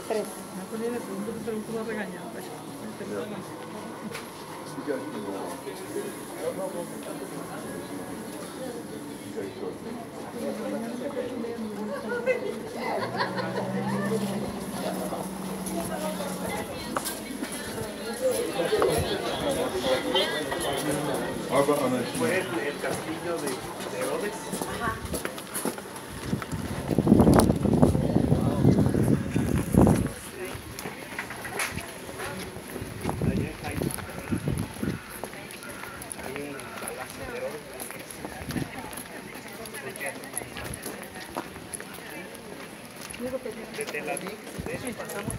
Tres. Fue el castillo de Herodes. Ajá. De Tel Aviv, de eso pasamos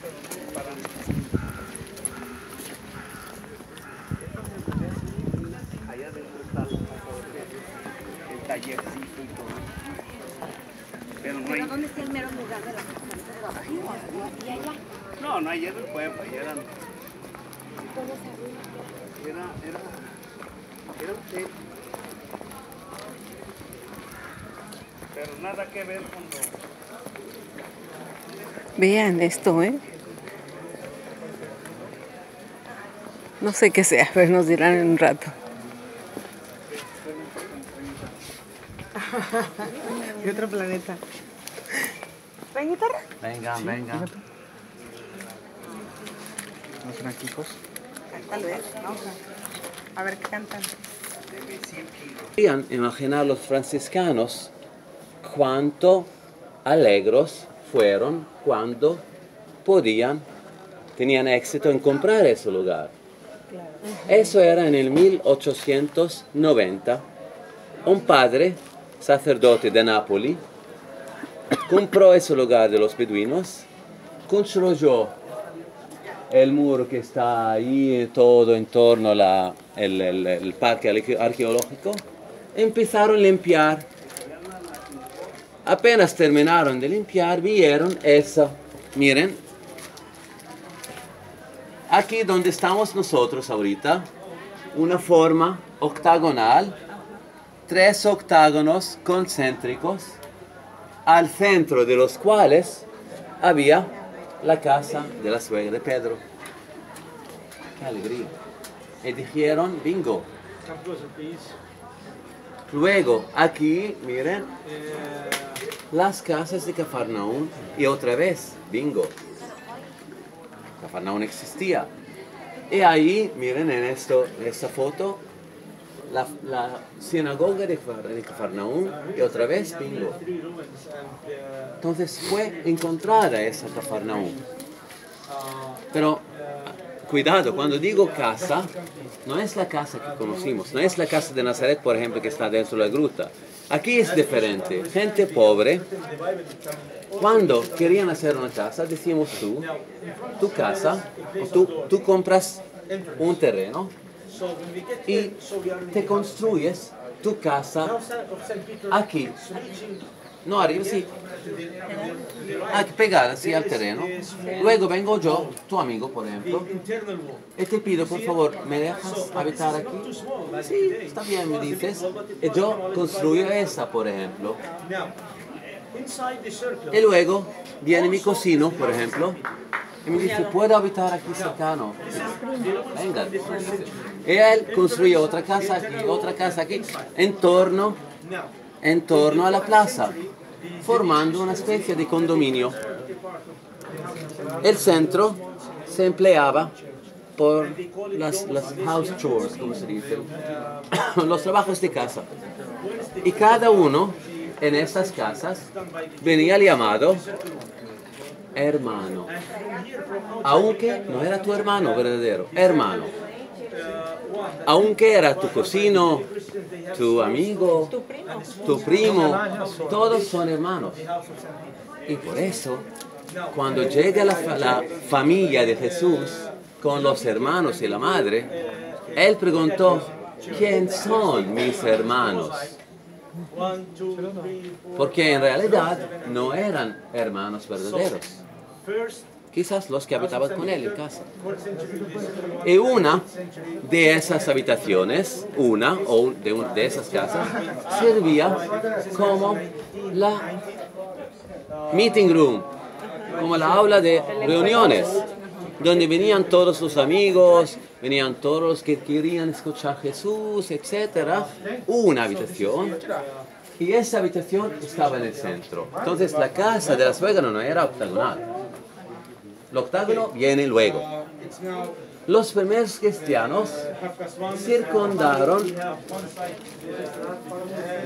para allá dentro está el tallercito y todo. Pero no hay... ¿Pero dónde está el mero lugar de la casa? ¿Y allá? No, no hay en el pueblo, ahí eran... Era un té. Pero nada que ver con lo... Vean esto, ¿eh? No sé qué sea, pero nos dirán en un rato. De otro planeta. ¿Ven guitarra? Venga, venga. ¿No son aquí, pues? Tal vez, vamos a ver qué cantan. Podían imaginar los franciscanos cuánto alegros fueron cuando tenían éxito en comprar ese lugar. Eso era en el 1890. Un padre, sacerdote de Nápoles, compró ese lugar de los beduinos, construyó el muro que está ahí todo en torno al parque arqueológico, empezaron a limpiar. Apenas terminaron de limpiar, vieron eso. Miren, aquí donde estamos nosotros ahorita, una forma octagonal, 3 octágonos concéntricos, al centro de los cuales había la casa de la suegra de Pedro. ¡Qué alegría! Y dijeron, bingo. Luego, aquí, miren, las casas de Cafarnaún, y otra vez, bingo. Cafarnaún existía. Y ahí, miren en esta foto, la sinagoga de Cafarnaún, y otra vez, bingo. Entonces fue encontrada esa Cafarnaún. Pero, cuidado, cuando digo casa, no es la casa que conocimos, no es la casa de Nazaret, por ejemplo, que está dentro de la gruta. Aquí es diferente. Gente pobre, cuando querían hacer una casa, decimos tu casa, tú compras un terreno y te construyes tu casa aquí. No, arriba, sí. Aquí, pegada, sí, al terreno. Luego vengo yo, tu amigo, por ejemplo, y te pido, por favor, ¿me dejas habitar aquí? Sí, está bien, me dices. Y yo construyo esa, por ejemplo. Y luego viene mi cocino, por ejemplo, y me dice, ¿puedo habitar aquí cercano? Venga. Y él construye otra casa aquí, en torno a la plaza, formando una especie de condominio. El centro se empleaba por las house chores, como se dice, los trabajos de casa. Y cada uno en estas casas venía llamado hermano, aunque no era tu hermano verdadero, hermano. Aunque era tu cocino, tu amigo, tu primo, todos son hermanos. Y por eso cuando llega la familia de Jesús con los hermanos y la madre, él preguntó, ¿quién son mis hermanos? Porque en realidad no eran hermanos verdaderos. Quizás los que habitaban con él en casa. Y una de esas habitaciones, de esas casas, servía como la meeting room, como la aula de reuniones, donde venían todos los amigos, venían todos los que querían escuchar a Jesús, etc. Una habitación. Y esa habitación estaba en el centro. Entonces la casa de la suegra no era octagonal. El octágono viene luego. Los primeros cristianos circundaron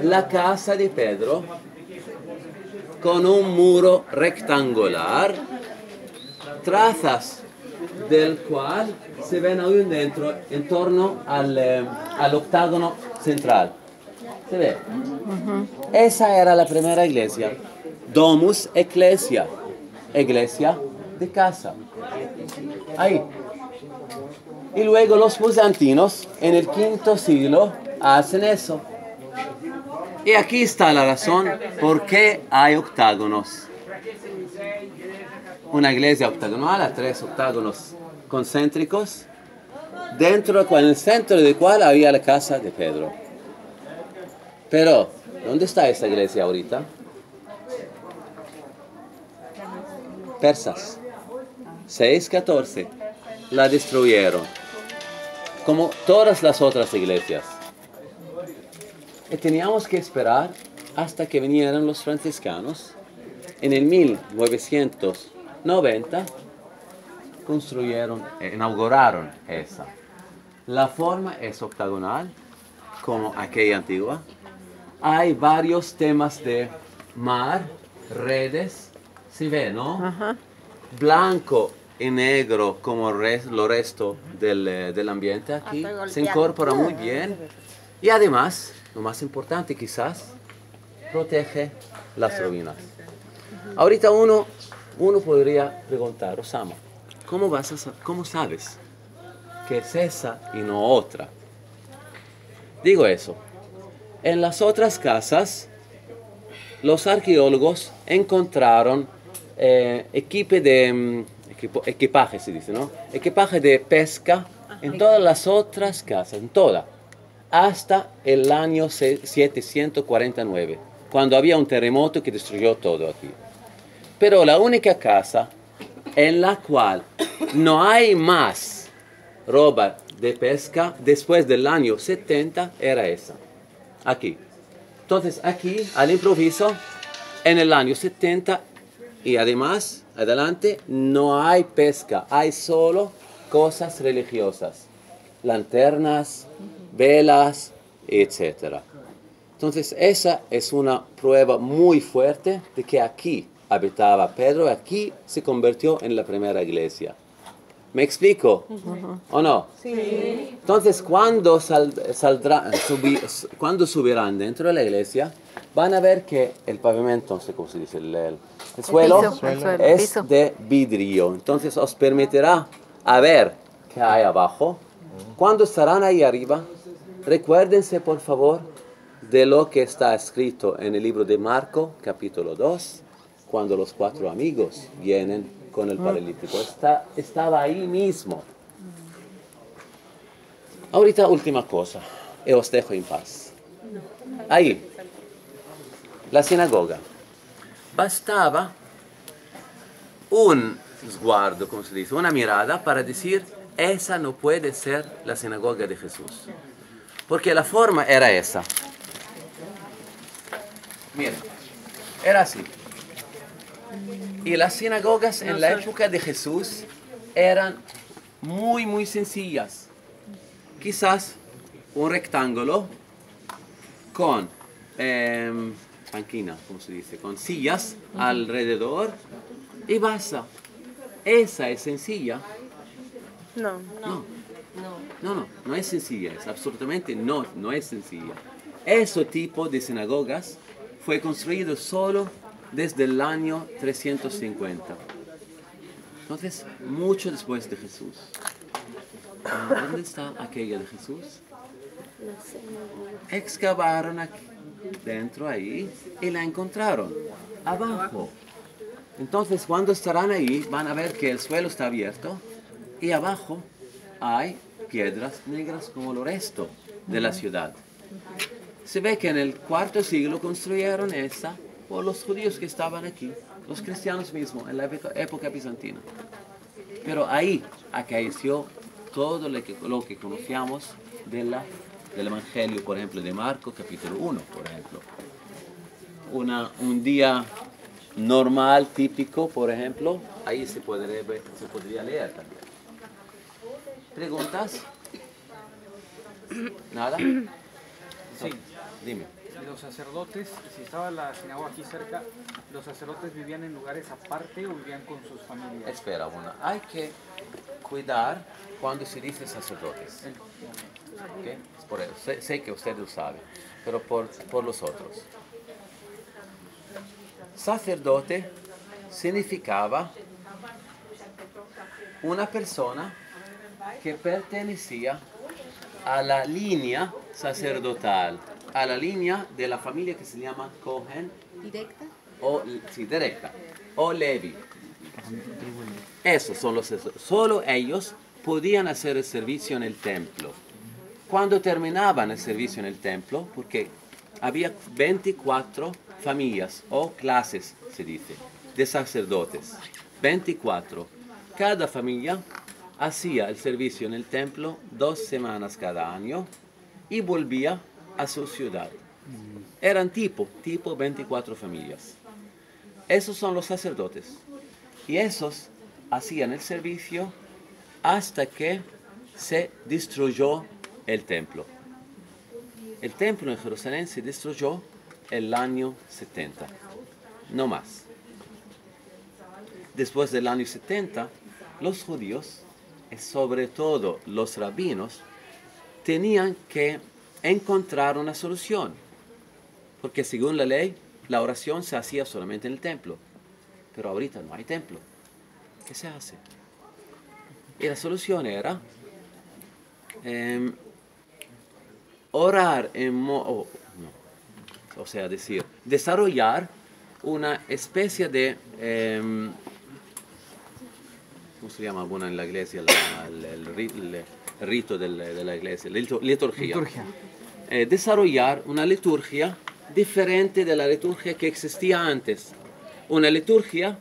la casa de Pedro con un muro rectangular, trazas del cual se ven aún dentro, en torno al octágono central. ¿Se ve? Esa era la primera iglesia. Domus Ecclesia. Iglesia de casa. Ahí. Y luego los bizantinos, en el V siglo, hacen eso. Y aquí está la razón por qué hay octágonos. Una iglesia octagonal a 3 octágonos concéntricos, en el centro del cual había la casa de Pedro. Pero, ¿dónde está esa iglesia ahorita? Persas. 614. La destruyeron. Como todas las otras iglesias. Y teníamos que esperar hasta que vinieran los franciscanos. En el 1990 inauguraron esa. La forma es octagonal, como aquella antigua. Hay varios temas de mar, redes, se ve, ¿no? Ajá. Blanco y negro como lo resto del ambiente aquí. Se incorpora muy bien. Y además, lo más importante quizás, protege las ruinas. Ahorita uno podría preguntar, Osama, ¿cómo sabes que es esa y no otra? Digo eso. En las otras casas, los arqueólogos encontraron equipaje, se dice, ¿no? Equipaje de pesca en todas las otras casas, en todas, hasta el año 749, cuando había un terremoto que destruyó todo aquí. Pero la única casa en la cual no hay más ropa de pesca después del año 70 era esa, aquí. Entonces aquí, al improviso, en el año 70 y además, adelante, no hay pesca, hay solo cosas religiosas, lanternas, velas, etc. Entonces esa es una prueba muy fuerte de que aquí habitaba Pedro, aquí se convirtió en la primera iglesia. ¿Me explico? ¿O no? Sí. Entonces, cuando subirán dentro de la iglesia, van a ver que el pavimento, no sé cómo se dice, el suelo es de vidrio. Entonces, os permitirá a ver qué hay abajo. Cuando estarán ahí arriba, recuérdense, por favor, de lo que está escrito en el libro de Marco, capítulo 2, cuando los 4 amigos vienen con el paralítico. Estaba ahí mismo. Ahorita última cosa, y os dejo en paz. Ahí, la sinagoga. Bastaba un sguardo, como se dice, una mirada para decir, esa no puede ser la sinagoga de Jesús. Porque la forma era esa. Mira, era así. Y las sinagogas en la época de Jesús eran muy, muy sencillas. Quizás un rectángulo con banquina, ¿cómo se dice? Con sillas alrededor y basta. Esa es sencilla. No es sencilla, es absolutamente no es sencilla. Ese tipo de sinagogas fue construido solo desde el año 350. Entonces, mucho después de Jesús. ¿Dónde está aquella de Jesús? Excavaron aquí, dentro ahí y la encontraron abajo. Entonces, cuando estarán ahí, van a ver que el suelo está abierto y abajo hay piedras negras como el resto de la ciudad. Se ve que en el cuarto siglo construyeron esta por los judíos que estaban aquí, los cristianos mismos, en la época bizantina. Pero ahí acaeció todo lo que conocíamos del Evangelio, por ejemplo, de Marcos, capítulo 1, por ejemplo. Un día normal, típico, por ejemplo, ahí se podría leer también. ¿Preguntas? ¿Nada? Sí. Dime. Los sacerdotes, si estaba la sinagoga aquí cerca, ¿los sacerdotes vivían en lugares aparte o vivían con sus familias? Espera, hay que cuidar cuando se dice sacerdotes. ¿Okay? Por eso. Sé que usted lo sabe, pero por los otros. Sacerdote significaba una persona que pertenecía a la línea sacerdotal, a la línea de la familia que se llama Cohen. ¿Directa? Directa, o Levi. Esos son los sacerdotes. Solo ellos podían hacer el servicio en el templo. Cuando terminaban el servicio en el templo, porque había 24 familias o clases, se dice, de sacerdotes. 24. Cada familia hacía el servicio en el templo 2 semanas cada año y volvía a su ciudad. Eran tipo 24 familias. Esos son los sacerdotes. Y esos hacían el servicio hasta que se destruyó el templo. El templo en Jerusalén se destruyó el año 70, no más. Después del año 70, los judíos, y sobre todo los rabinos, tenían que encontrar una solución, porque según la ley, la oración se hacía solamente en el templo, pero ahorita no hay templo. ¿Qué se hace? Y la solución era orar desarrollar una especie de, ¿cómo se llama en la iglesia? El rito de la iglesia, liturgia. Desarrollar una liturgia diferente de la liturgia que existía antes. Una liturgia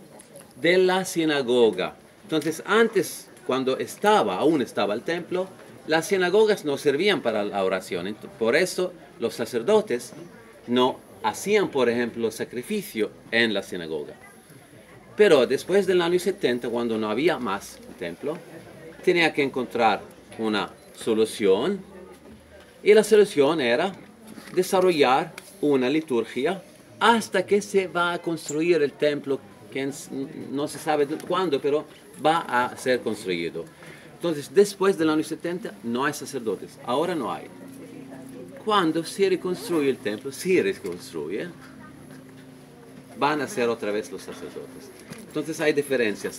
de la sinagoga. Entonces, antes, cuando aún estaba el templo, las sinagogas no servían para la oración. Por eso, los sacerdotes no hacían, por ejemplo, sacrificio en la sinagoga. Pero después del año 70, cuando no había más templo, tenía que encontrar una solución. Y la solución era desarrollar una liturgia hasta que se va a construir el templo, que no se sabe cuándo, pero va a ser construido. Entonces, después del año 70 no hay sacerdotes, ahora no hay. Cuando se reconstruye el templo, van a ser otra vez los sacerdotes. Entonces hay diferencias,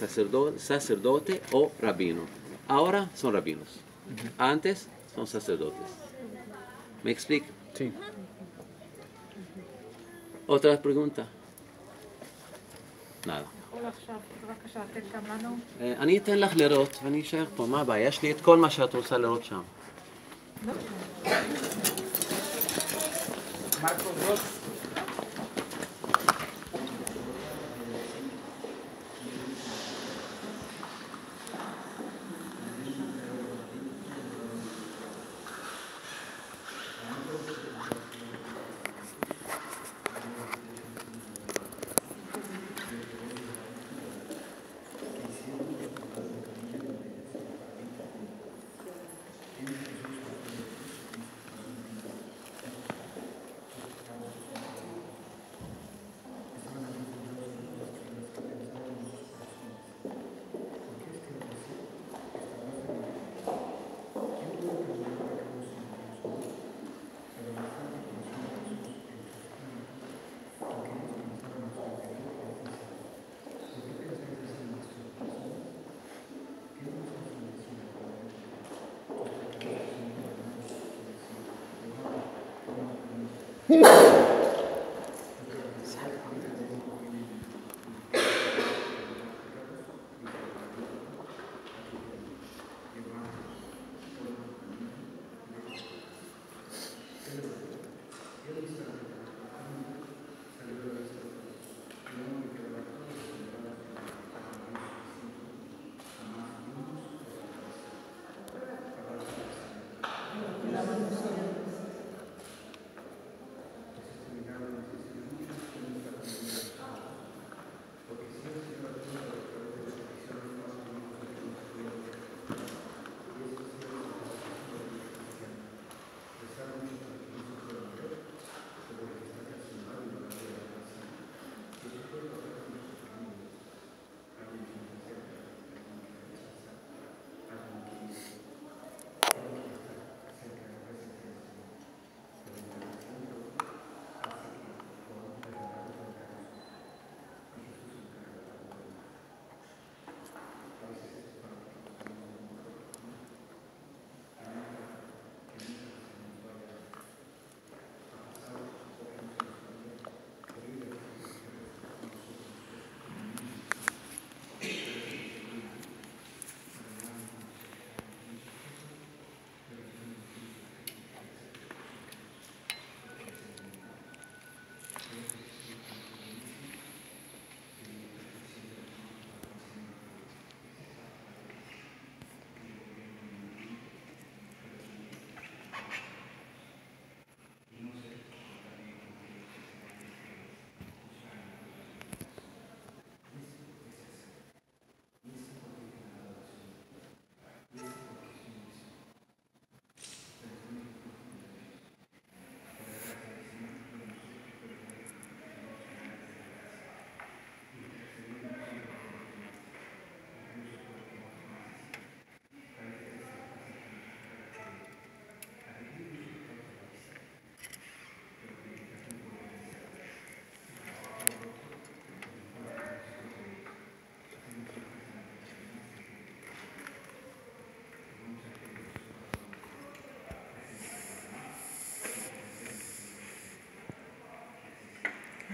sacerdote o rabino. Ahora son rabinos, antes son sacerdotes. ¿Me explico? Sí. ¿Otra pregunta? nada. אני אתן לך לראות ואני אשאר פה, מה הבעיה? יש לי את כל מה שאת רוצה לראות שם. Marcos 2.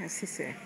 Así sea.